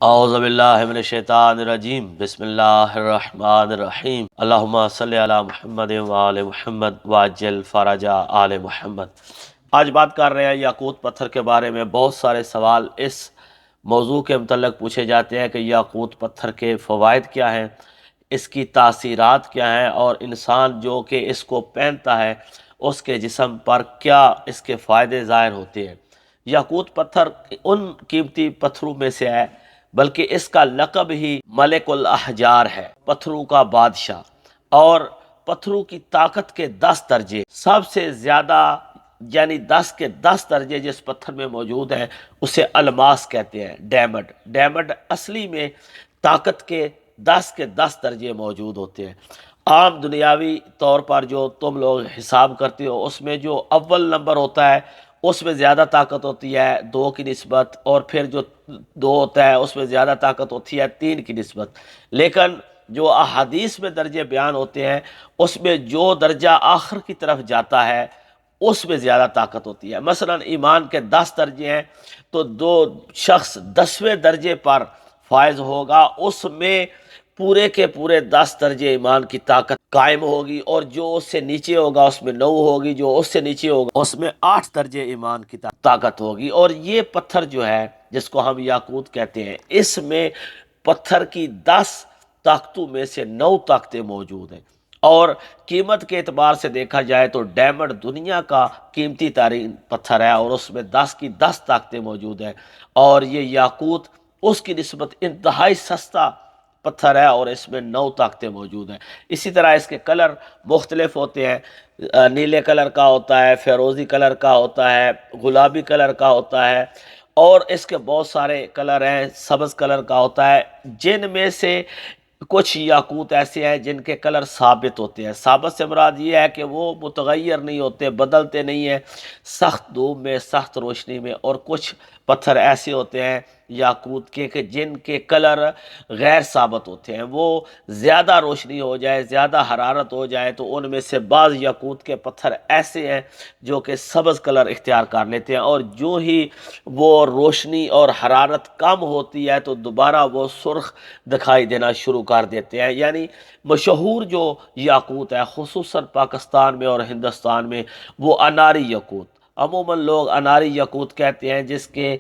اعوذ باللہ من الشیطان الرجیم بسم اللہ الرحمن الرحیم اللہم صلی علی محمد وآل محمد وعجل فرج آل محمد۔ آج بات کر رہے ہیں یاقوت پتھر کے بارے میں۔ بہت سارے سوال اس موضوع کے متعلق پوچھے جاتے ہیں کہ یاقوت پتھر کے فوائد کیا ہیں، اس کی تاثیرات کیا ہیں، اور انسان جو کہ اس کو پہنتا ہے اس کے جسم پر کیا اس کے فائدے ظاہر ہوتے ہیں۔ یاقوت پتھر ان قیمتی پتھروں میں سے ہے، بلکہ اس کا لقب ہی ملک الاحجار ہے، پتھروں کا بادشاہ، اور پتھروں کی طاقت کے 10 درجے سب سے زیادہ، یعنی 10 کے 10 درجے جس پتھر میں موجود ہیں اسے الماس کہتے ہیں، ڈیمنڈ۔ ڈیمنڈ اصلی میں طاقت کے 10 درجے موجود ہوتے ہیں۔ عام دنیاوی طور پر جو تم لوگ حساب کرتے ہو اس میں جو اول نمبر ہوتا ہے اس میں زیادہ طاقت ہوتی ہے 2 کی نسبت، اور پھر جو 2 ہوتا ہے اس میں زیادہ طاقت ہوتی ہے 3 کی نسبت۔ لیکن جو احادیث میں درجے بیان ہوتے ہیں اس میں جو درجہ آخر کی طرف جاتا ہے اس میں زیادہ طاقت ہوتی ہے۔ مثلا ایمان کے 10 درجے ہیں تو جو شخص 10ویں درجے پر فائز ہوگا اس میں پورے کے پورے 10 درجے ایمان کی طاقت قائم ہوگی، اور جو اس سے نیچے ہوگا اس میں 9 ہوگی، جو اس سے نیچے ہوگا اس میں 8 درجے ایمان کی طاقت ہوگی۔ اور یہ پتھر جو ہے جس کو ہم یاقوت کہتے ہیں، اس میں پتھر کی 10 طاقتوں میں سے 9 طاقتیں موجود ہیں، اور قیمت کے اعتبار سے دیکھا جائے تو ڈیمنڈ دنیا کا قیمتی ترین پتھر ہے، اور اس میں 10 کی 10 طاقتیں موجود ہیں، اور یہ یاقوت اس کی نسبت انتہائی سستا پتھر ہے اور اس میں 9 طاقتیں موجود ہیں۔ اسی طرح اس کے کلر مختلف ہوتے ہیں، نیلے کلر کا ہوتا ہے، فیروزی کلر کا ہوتا ہے، گلابی کلر کا ہوتا ہے، اور اس کے بہت سارے کلر ہیں، سبز کلر کا ہوتا ہے، جن میں سے کچھ یاقوت ایسے ہیں جن کے کلر ثابت ہوتے ہیں۔ ثابت سے مراد یہ ہے کہ وہ متغیر نہیں ہوتے، بدلتے نہیں ہیں سخت دھوپ میں، سخت روشنی میں۔ اور کچھ پتھر ایسے ہوتے ہیں یاقوت کے کہ جن کے کلر غیر ثابت ہوتے ہیں، وہ زیادہ روشنی ہو جائے، زیادہ حرارت ہو جائے تو ان میں سے بعض یاقوت کے پتھر ایسے ہیں جو کہ سبز کلر اختیار کر لیتے ہیں، اور جو ہی وہ روشنی اور حرارت کم ہوتی ہے تو دوبارہ وہ سرخ دکھائی دینا شروع کر دیتے ہیں۔ یعنی مشہور جو یاقوت ہے خصوصاً پاکستان میں اور ہندوستان میں وہ اناری یاقوت، عموماً لوگ اناری یاقوت کہتے ہیں، جس کے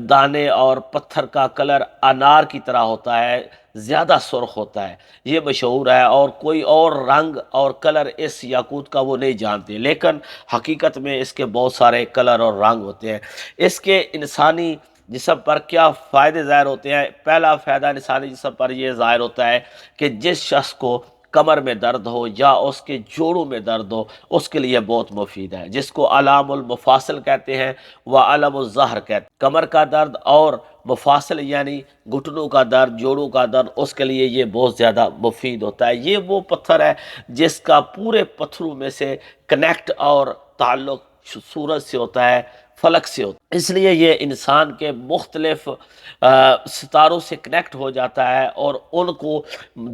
دانے اور پتھر کا کلر انار کی طرح ہوتا ہے، زیادہ سرخ ہوتا ہے، یہ مشہور ہے، اور کوئی اور رنگ اور کلر اس یاقوت کا وہ نہیں جانتے، لیکن حقیقت میں اس کے بہت سارے کلر اور رنگ ہوتے ہیں۔ اس کے انسانی جسم پر کیا فائدے ظاہر ہوتے ہیں؟ پہلا فائدہ انسانی جسم پر یہ ظاہر ہوتا ہے کہ جس شخص کو کمر میں درد ہو یا اس کے جوڑوں میں درد ہو اس کے لیے بہت مفید ہے، جس کو علام المفاصل کہتے ہیں و علم الظہر کہتے ہیں۔ کمر کا درد اور مفاصل یعنی گھٹنوں کا درد، جوڑوں کا درد، اس کے لیے یہ بہت زیادہ مفید ہوتا ہے۔ یہ وہ پتھر ہے جس کا پورے پتھروں میں سے کنیکٹ اور تعلق سورج سے ہوتا ہے، فلک سے ہوتا ہے، اس لیے یہ انسان کے مختلف ستاروں سے کنیکٹ ہو جاتا ہے اور ان کو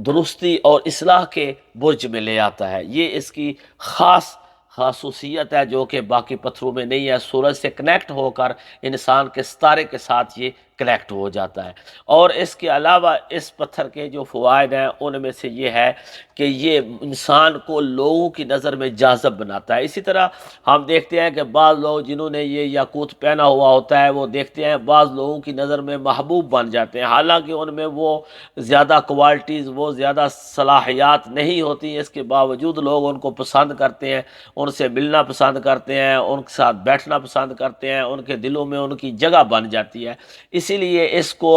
درستی اور اصلاح کے برج میں لے آتا ہے۔ یہ اس کی خاص خصوصیت ہے جو کہ باقی پتھروں میں نہیں ہے۔ سورج سے کنیکٹ ہو کر انسان کے ستارے کے ساتھ یہ کنیکٹ ہو جاتا ہے۔ اور اس کے علاوہ اس پتھر کے جو فوائد ہیں ان میں سے یہ ہے کہ یہ انسان کو لوگوں کی نظر میں جاذب بناتا ہے۔ اسی طرح ہم دیکھتے ہیں کہ بعض لوگ جنہوں نے یہ یاقوت پہنا ہوا ہوتا ہے وہ دیکھتے ہیں بعض لوگوں کی نظر میں محبوب بن جاتے ہیں، حالانکہ ان میں وہ زیادہ کوالٹیز، وہ زیادہ صلاحیات نہیں ہوتی، اس کے باوجود لوگ ان کو پسند کرتے ہیں، ان سے ملنا پسند کرتے ہیں، ان کے ساتھ بیٹھنا پسند کرتے ہیں، ان کے دلوں میں ان کی جگہ بن جاتی ہے۔ اسی لیے اس کو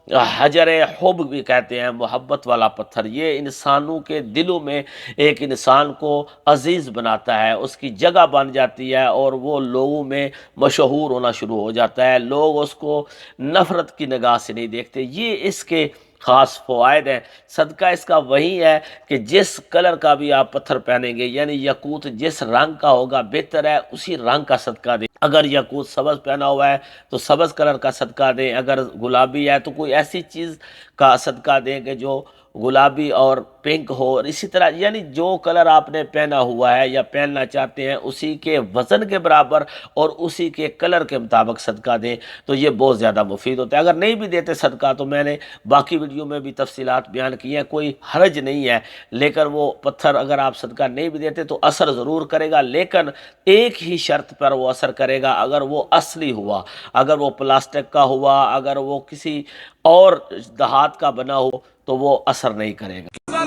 حجر حب بھی کہتے ہیں، محبت والا پتھر۔ یہ انسانوں کے دلوں میں ایک انسان کو عزیز بناتا ہے، اس کی جگہ بن جاتی ہے، اور وہ لوگوں میں مشہور ہونا شروع ہو جاتا ہے، لوگ اس کو نفرت کی نگاہ سے نہیں دیکھتے۔ یہ اس کے خاص فوائد ہیں۔ صدقہ اس کا وہی ہے کہ جس کلر کا بھی آپ پتھر پہنیں گے، یعنی یاقوت جس رنگ کا ہوگا بہتر ہے اسی رنگ کا صدقہ دیں۔ اگر یاقوت سبز پہنا ہوا ہے تو سبز کلر کا صدقہ دیں، اگر گلابی ہے تو کوئی ایسی چیز کا صدقہ دیں کہ جو گلابی اور پنک ہو، اور اسی طرح یعنی جو کلر آپ نے پہنا ہوا ہے یا پہننا چاہتے ہیں اسی کے وزن کے برابر اور اسی کے کلر کے مطابق صدقہ دیں تو یہ بہت زیادہ مفید ہوتا ہے۔ اگر نہیں بھی دیتے صدقہ تو میں نے باقی ویڈیو میں بھی تفصیلات بیان کی ہیں، کوئی حرج نہیں ہے، لیکن وہ پتھر اگر آپ صدقہ نہیں بھی دیتے تو اثر ضرور کرے گا، لیکن ایک ہی شرط پر وہ اثر کرے گا، اگر وہ اصلی ہوا، اگر وہ پلاسٹک کا ہوا، اگر وہ کسی اور دھات کا بنا ہو تو وہ اثر نہیں کرے گا۔